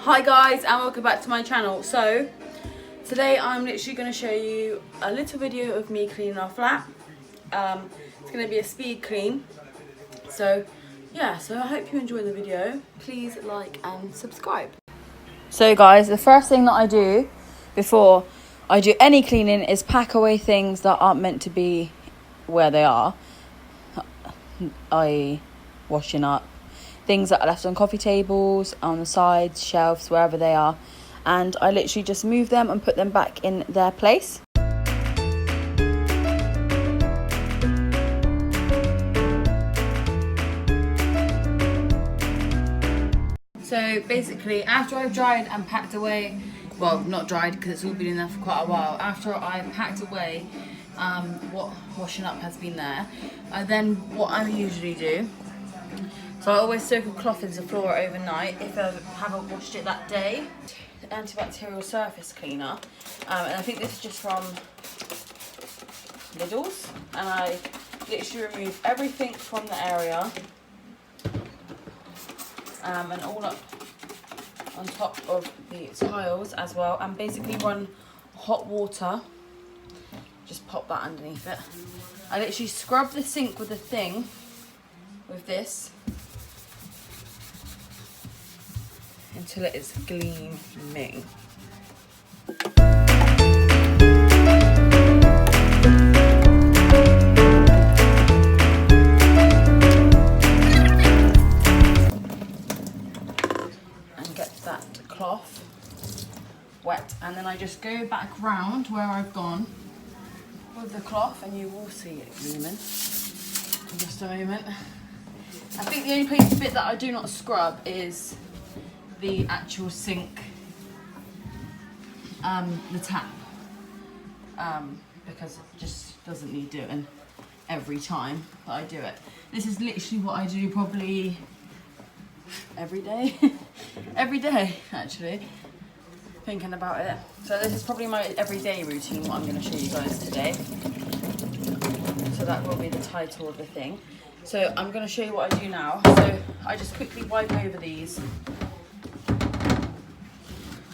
Hi guys, and welcome back to my channel. So today I'm literally going to show you a little video of me cleaning our flat. It's going to be a speed clean. So yeah, so I hope you enjoy the video. Please like and subscribe. So guys, the first thing that I do before I do any cleaning is pack away things that aren't meant to be where they are, i.e. washing up. Things that are left on coffee tables, on the sides, shelves, wherever they are. And I literally just move them and put them back in their place. So basically, after I've dried and packed away, well, not dried because it's all been in there for quite a while. After I've packed away what washing up has been there, then what I usually do, so I always soak a cloth into the floor overnight if I haven't washed it that day. Antibacterial surface cleaner, and I think this is just from Lidl's, and I literally remove everything from the area and all up on top of the tiles as well, and basically run hot water, just pop that underneath it. I literally scrub the sink with the thing, with this, until it is gleaming. And get that cloth wet, and then I just go back round where I've gone with the cloth, and you will see it gleaming in just a moment. I think the only bit that I do not scrub is the actual sink, the tap, because it just doesn't need doing every time that I do it. This is literally what I do probably every day. Every day, actually, thinking about it. So this is probably my everyday routine, what I'm going to show you guys today. So that will be the title of the thing. So I'm going to show you what I do now. So I just quickly wipe over these.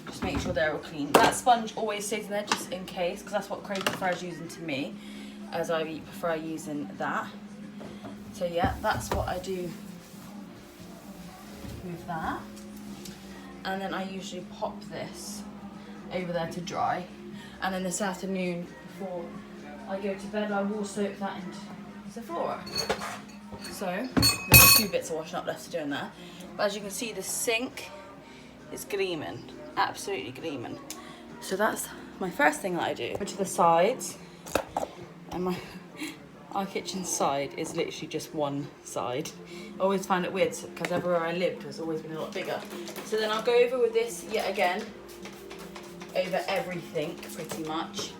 Just make sure they're all clean. That sponge always stays in there just in case, because that's what Craig prefers using to me, as I prefer using that. So yeah, that's what I do with that. And then I usually pop this over there to dry. And then this afternoon, before I go to bed, I will soak that into Sephora. So there's 2 bits of washing up left to do in there. But as you can see, the sink is gleaming, absolutely gleaming. So that's my first thing that I do. Go to the sides, and our kitchen side is literally just one side. I always find it weird because everywhere I lived has always been a lot bigger. So then I'll go over with this yet again, over everything pretty much.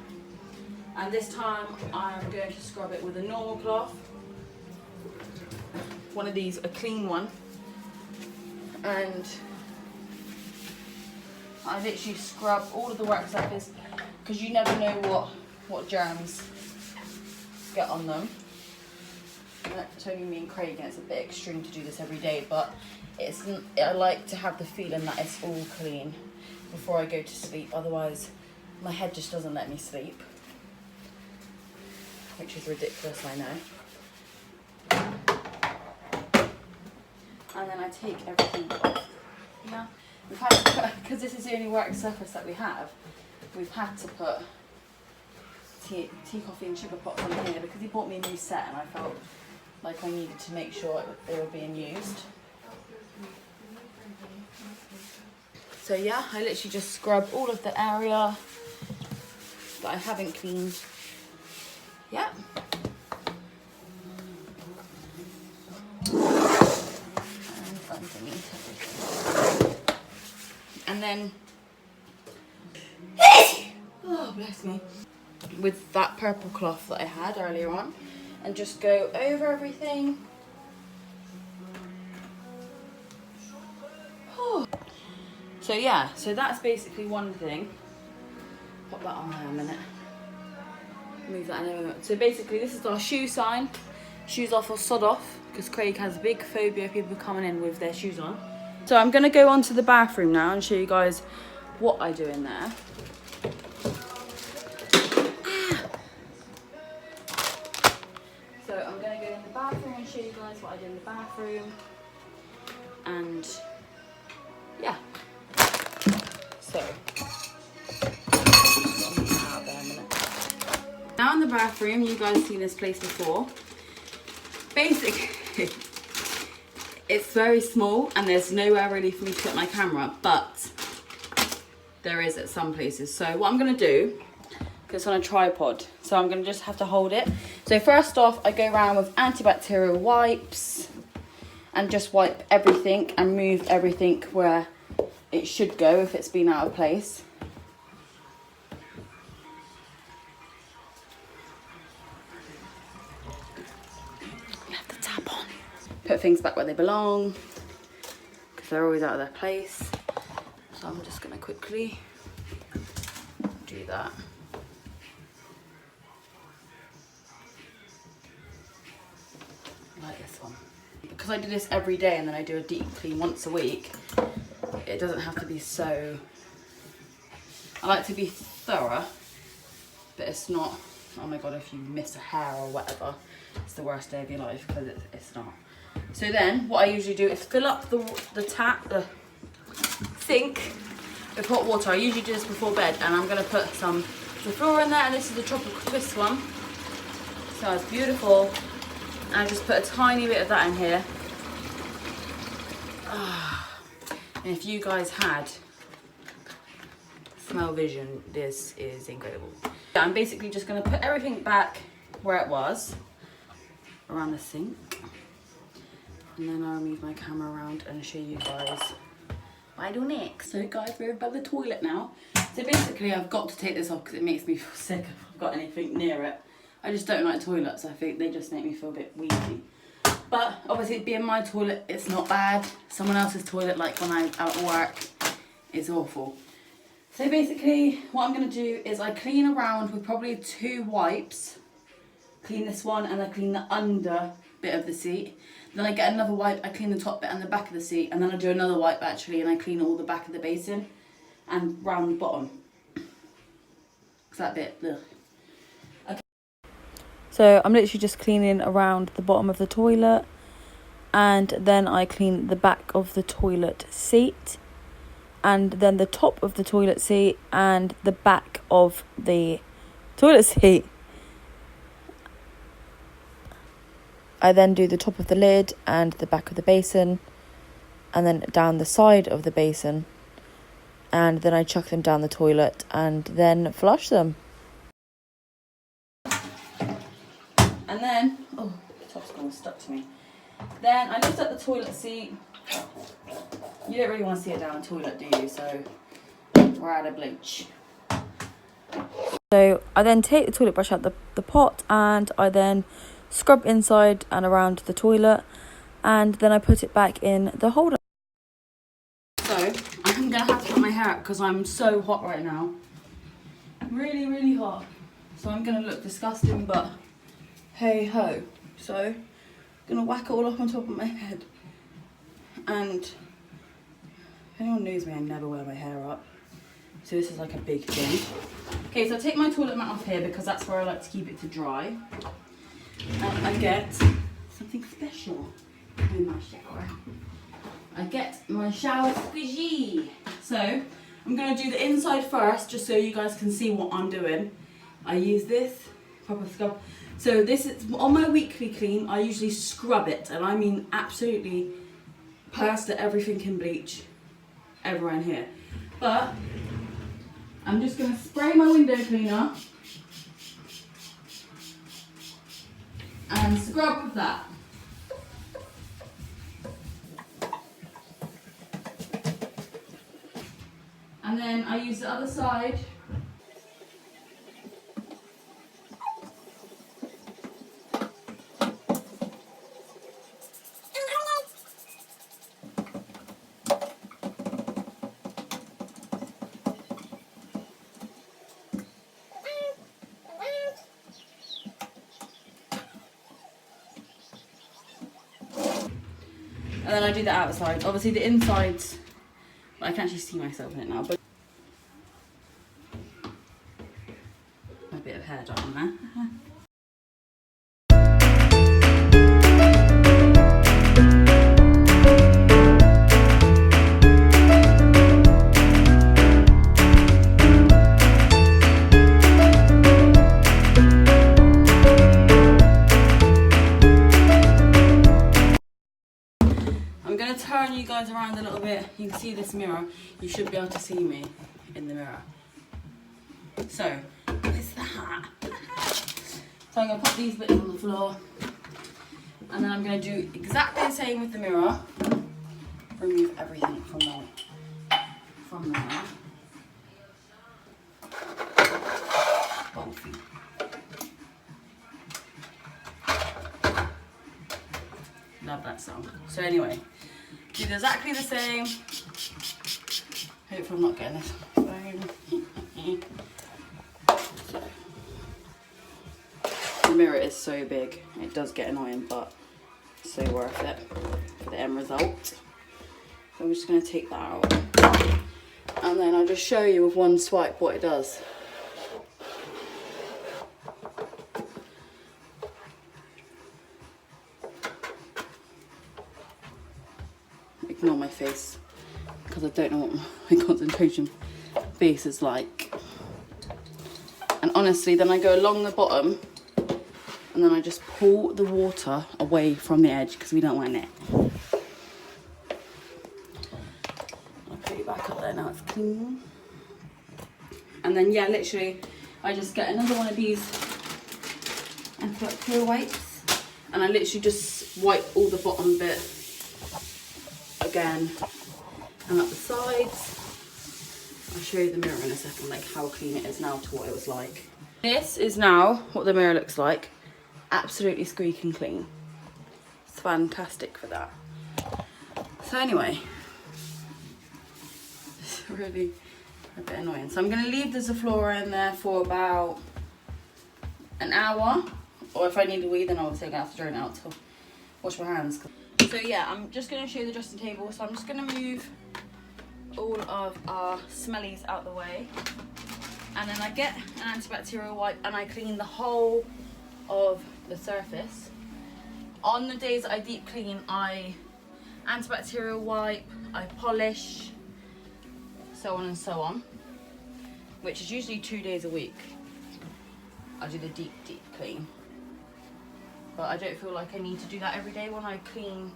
And this time I'm going to scrub it with a normal cloth. One of these, a clean one. And I literally scrub all of the work surface, because you never know what germs get on them. It's only me and Craig, and it's a bit extreme to do this every day, but I like to have the feeling that it's all clean before I go to sleep. Otherwise my head just doesn't let me sleep, which is ridiculous, I know. And then I take everything off. Yeah, we've had to put, because this is the only work surface that we have, we've had to put tea, coffee and sugar pots on here, because he bought me a new set and I felt like I needed to make sure they were being used. So yeah, I literally just scrub all of the area that I haven't cleaned. Yeah. And then, oh bless me, with that purple cloth that I had earlier on, and just go over everything. So yeah, so that's basically one thing. Pop that on there a minute. Move that in a moment. So basically this is our shoe sign. Shoes off or sod off, because Craig has a big phobia of people coming in with their shoes on. So I'm going to go on to the bathroom now and show you guys what I do in there. So I'm going to go in the bathroom and show you guys what I do in the bathroom. And yeah. So out there a minute. Now in the bathroom, you guys have seen this place before. Basically, it's very small and there's nowhere really for me to put my camera, but there is at some places. So what I'm going to do, because it's on a tripod, so I'm going to just have to hold it. So first off, I go around with antibacterial wipes and just wipe everything and move everything where it should go if it's been out of place. You have the tap on. Put things back where they belong, because they're always out of their place. So I'm just going to quickly do that. Like this one. Because I do this every day and then I do a deep clean once a week, it doesn't have to be so... I like to be thorough, but it's not, oh my god, if you miss a hair or whatever, it's the worst day of your life, because it's not. So then, what I usually do is fill up the sink with hot water. I usually do this before bed, and I'm going to put some Sophie in there, and this is the tropical twist one. So it's beautiful. And I just put a tiny bit of that in here. And if you guys had smell vision, this is incredible. I'm basically just going to put everything back where it was, around the sink. And then I'll move my camera around and show you guys what I do next. So guys, we're by the toilet now. So basically I've got to take this off because it makes me feel sick if I've got anything near it. I just don't like toilets. I think they just make me feel a bit wheezy. But obviously being my toilet, it's not bad. Someone else's toilet, like when I'm out at work, is awful. So basically what I'm going to do is I clean around with probably 2 wipes. Clean this one and I clean the under bit of the seat. Then I get another wipe, I clean the top bit and the back of the seat, and then I do another wipe actually and I clean all the back of the basin and round the bottom. Because that bit, ugh. Okay. So I'm literally just cleaning around the bottom of the toilet, and then I clean the back of the toilet seat, and then the top of the toilet seat and the back of the toilet seat. I then do the top of the lid and the back of the basin, and then down the side of the basin, and then I chuck them down the toilet and then flush them. And then, oh, the top's gone stuck to me. Then I lift up the toilet seat. You don't really want to see it down the toilet, do you? So we're out of bleach. So I then take the toilet brush out the pot, and I then scrub inside and around the toilet, and then I put it back in the holder. So I'm gonna have to put my hair up because I'm so hot right now. Really, really hot. So I'm gonna look disgusting, but hey ho. So I'm gonna whack it all up on top of my head. And if anyone knows me, I never wear my hair up. So this is like a big thing. Okay, so I take my toilet mat off here because that's where I like to keep it to dry. And I get something special in my shower. I get my shower squeegee. So I'm going to do the inside first, just so you guys can see what I'm doing. I use this proper scrub. So this is on my weekly clean. I usually scrub it, and I mean absolutely plaster everything in bleach everywhere in here. But I'm just going to spray my window cleaner and scrub with that. And then I use the other side. And then I do the outside. Obviously the insides, I can actually see myself in it now, but a bit of hair dye on there. Turn you guys around a little bit. You can see this mirror. You should be able to see me in the mirror. So, it's that. So I'm going to put these bits on the floor. And then I'm going to do exactly the same with the mirror. Remove everything from the mirror. Sophie. Love that song. So anyway. Do exactly the same. Hopefully I'm not getting this on my phone. The mirror is so big. It does get annoying, but so worth it for the end result. So I'm just going to take that out. And then I'll just show you with one swipe what it does. Ignore my face because I don't know what my concentration face is like. And honestly, then I go along the bottom and then I just pull the water away from the edge because we don't want it. I'll put it back up there now, it's clean. And then yeah, literally I just get another one of these antibacterial wipes and I literally just wipe all the bottom bit again and up the sides. I'll show you the mirror in a second, like how clean it is now to what it was like. This is now what the mirror looks like. Absolutely squeaking clean. It's fantastic for that. So anyway, it's really a bit annoying. So I'm going to leave the Sophie in there for about an hour, or if I need a wee then obviously I'm going to have to drain it out to wash my hands. So yeah, I'm just going to show you the dressing table. So I'm just going to move all of our smellies out the way. And then I get an antibacterial wipe and I clean the whole of the surface. On the days that I deep clean, I antibacterial wipe, I polish, so on and so on. Which is usually 2 days a week. I do the deep clean. But I don't feel like I need to do that every day when I clean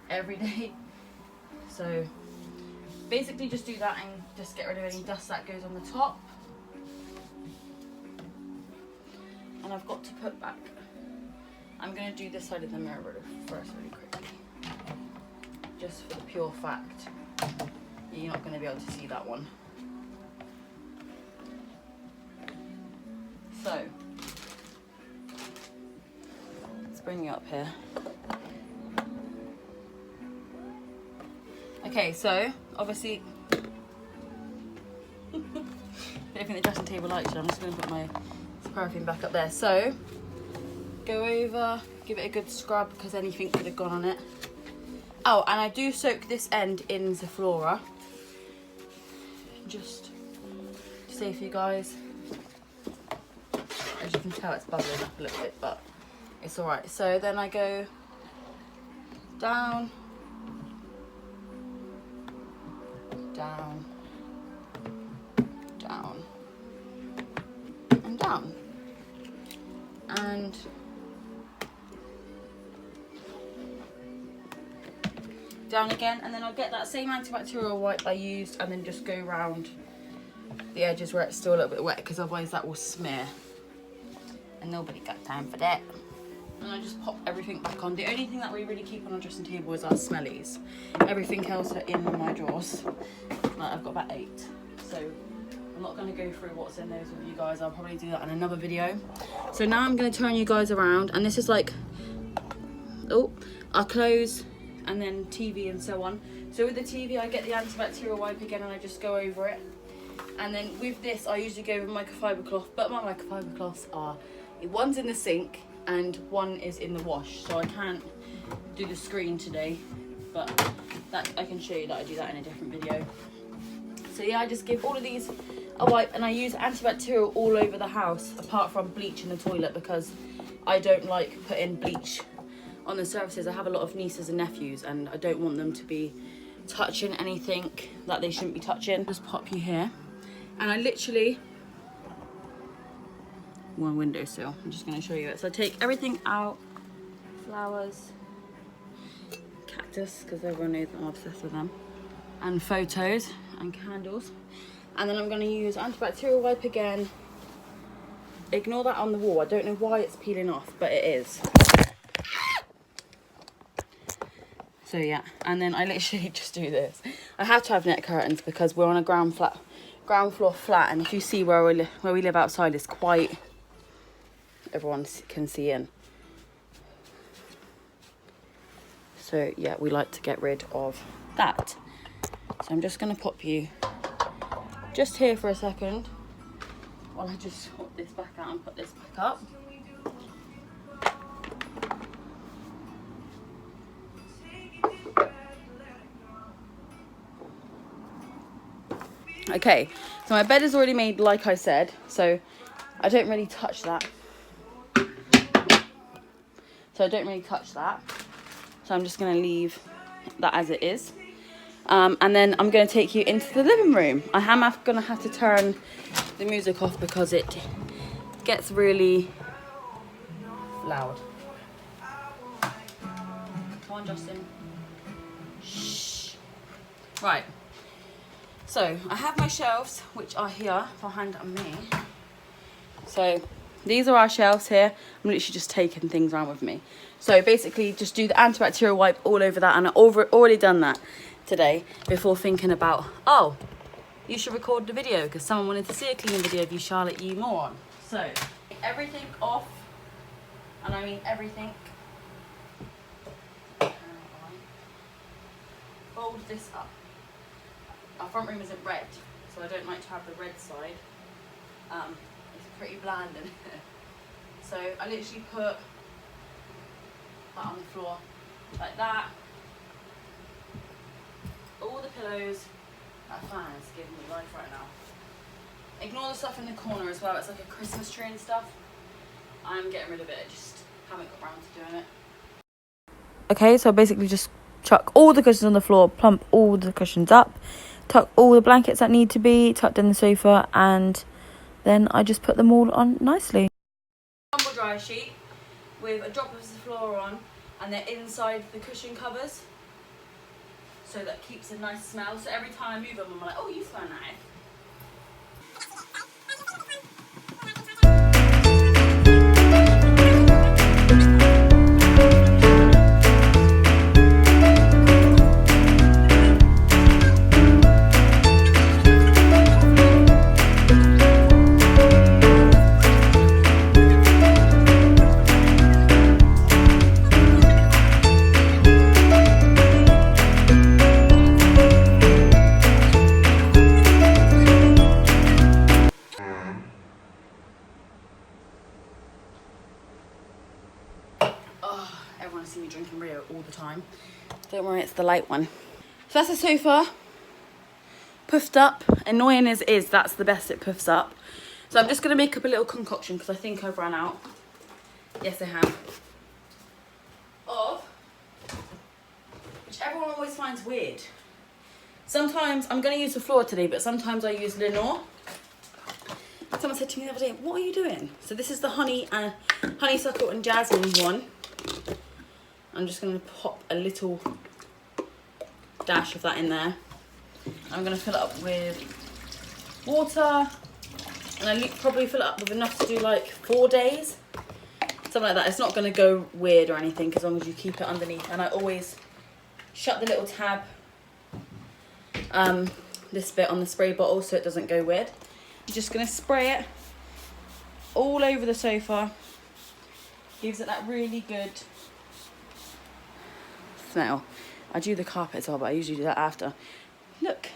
every day. So basically just do that and just get rid of any dust that goes on the top. And I've got to put back, I'm going to do this side of the mirror first really quickly. Just for the pure fact, you're not going to be able to see that one. So, let's bring you up here. Okay, so obviously, I don't think the dressing table likes it. I'm just going to put my perfume back up there. So, go over, give it a good scrub because anything could have gone on it. Oh, and I do soak this end in Sophie. Just to save you guys. As you can tell, it's bubbling up a little bit, but it's alright. So then I go down, down, down, and down. And down again, and then I'll get that same antibacterial wipe I used and then just go around the edges where it's still a little bit wet, because otherwise that will smear and nobody got time for that. And I just pop everything back on. The only thing that we really keep on our dressing table is our smellies. Everything else are in my drawers. Like, I've got about 8, so I'm not going to go through what's in those with you guys. I'll probably do that in another video. So now I'm going to turn you guys around, and this is like, oh, our clothes and then TV and so on. So with the TV, I get the antibacterial wipe again and I just go over it. And then with this, I usually go with microfiber cloth, but my microfiber cloths are, one's in the sink and one is in the wash. So I can't do the screen today but that I can show you that I do that in a different video. So yeah, I just give all of these a wipe, and I use antibacterial all over the house apart from bleach in the toilet, because I don't like putting bleach on the surfaces. I have a lot of nieces and nephews and I don't want them to be touching anything that they shouldn't be touching. Just pop you here, and I literally, one windowsill, I'm just going to show you it. So I take everything out, flowers, cactus, because everyone knows I'm obsessed with them, and photos and candles. And then I'm going to use antibacterial wipe again. Ignore that on the wall. I don't know why it's peeling off, but it is. So yeah, and then I literally just do this. I have to have net curtains because we're on a ground floor flat, and if you see where we live outside, it's quite, everyone can see in. So yeah, we like to get rid of that. So I'm just going to pop you just here for a second while I just sort this back out and put this back up. Okay, so my bed is already made, like I said, so I don't really touch that. So I'm just going to leave that as it is. And then I'm going to take you into the living room. I am going to have to turn the music off because it gets really loud. Come on, Justin. Shh. Right. So I have my shelves, which are here behind me. So these are our shelves here. I'm literally just taking things around with me. So basically just do the antibacterial wipe all over that, and I've already done that today before thinking about, oh, you should record the video because someone wanted to see a cleaning video of you, Charlotte, you moron. So everything off, and I mean everything. Fold this up. Our front room isn't red, so I don't like to have the red side. It's pretty bland in here. So I literally put that on the floor like that. All the pillows. That fan is giving me life right now. Ignore the stuff in the corner as well. It's like a Christmas tree and stuff. I'm getting rid of it. I just haven't got around to doing it. Okay, so basically just chuck all the cushions on the floor, plump all the cushions up, tuck all the blankets that need to be tucked in the sofa, and then I just put them all on nicely. Tumble dryer sheet with a drop of the floor on, and they're inside the cushion covers. So that keeps a nice smell. So every time I move them, I'm like, oh, you smell nice. Everyone sees me drinking Rio all the time. Don't worry, it's the light one. So that's the sofa. Puffed up. Annoying as is, that's the best it puffs up. So I'm just going to make up a little concoction because I think I've run out. Yes, I have. Of, which everyone always finds weird. Sometimes, I'm going to use the floor today, but sometimes I use Lenore. Someone said to me the other day, what are you doing? So this is the honeysuckle and jasmine one. I'm just going to pop a little dash of that in there. I'm going to fill it up with water, and I probably fill it up with enough to do like 4 days, something like that. It's not going to go weird or anything as long as you keep it underneath. And I always shut the little tab, this bit on the spray bottle, so it doesn't go weird. I'm just going to spray it all over the sofa. Gives it that really good smell. I do the carpet as well, but I usually do that after. Look,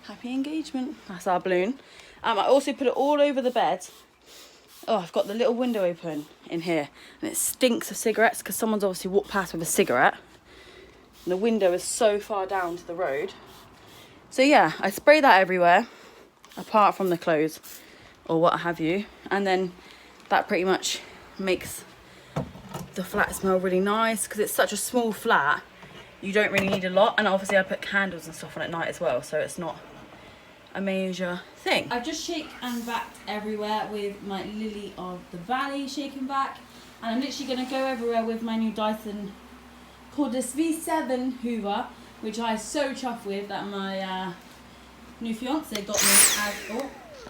happy engagement. That's our balloon. I also put it all over the bed. Oh, I've got the little window open in here, and it stinks of cigarettes because someone's obviously walked past with a cigarette. And the window is so far down to the road. So yeah, I spray that everywhere, apart from the clothes or what have you. And then that pretty much makes the flat smell really nice, because it's such a small flat. You don't really need a lot. And obviously I put candles and stuff on at night as well, so it's not a major thing. I've just shaken and vacked everywhere with my Lily of the Valley shake and vac. And I'm literally going to go everywhere with my new Dyson Cordless V7 Hoover, which I so chuffed with that my new fiance got me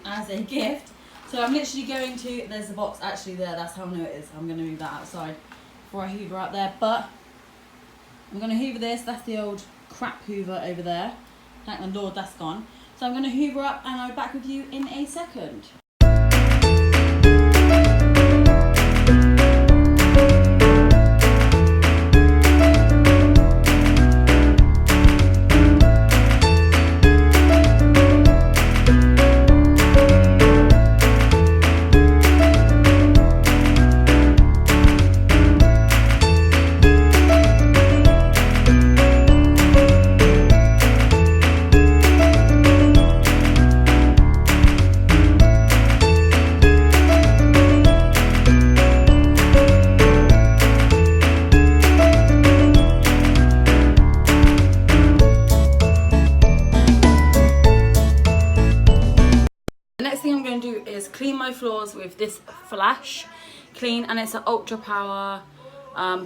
as a gift. So I'm literally going to, there's the box actually there, that's how I know it is. I'm going to move that outside before I hoover out there. But I'm going to hoover this, that's the old crap hoover over there. Thank the Lord that's gone. So I'm going to hoover up and I'll be back with you in a second. Clean my floors with this Flash Clean, and it's an Ultra Power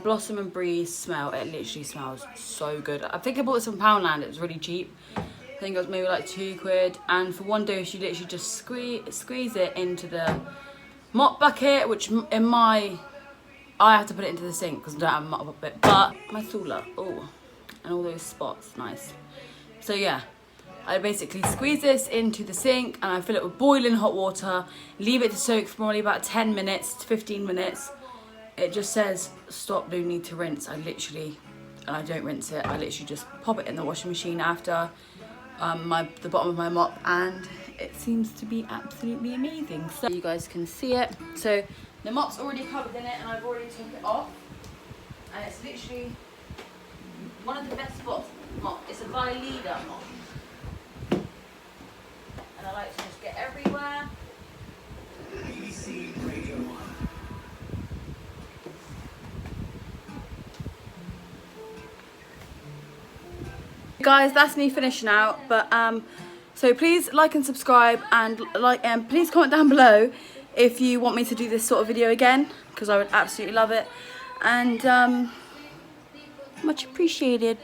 Blossom and Breeze smell. It literally smells so good. I think I bought this from Poundland. It was really cheap. I think it was maybe like £2, and for one dose you literally just squeeze it into the mop bucket, which I have to put it into the sink because I don't have a mop bucket, but my Thula, oh, and all those spots, nice. So yeah, I basically squeeze this into the sink and I fill it with boiling hot water, leave it to soak for probably about 10 minutes to 15 minutes. It just says stop, no need to rinse. I don't rinse it, I literally just pop it in the washing machine after the bottom of my mop, and it seems to be absolutely amazing. So you guys can see it. So the mop's already covered in it and I've already took it off, and it's literally one of the best spots mop. It's a Heyyyyyy mop. And I like to just get everywhere. Guys, that's me finishing out. But so please like and subscribe, and please comment down below if you want me to do this sort of video again, because I would absolutely love it. And much appreciated.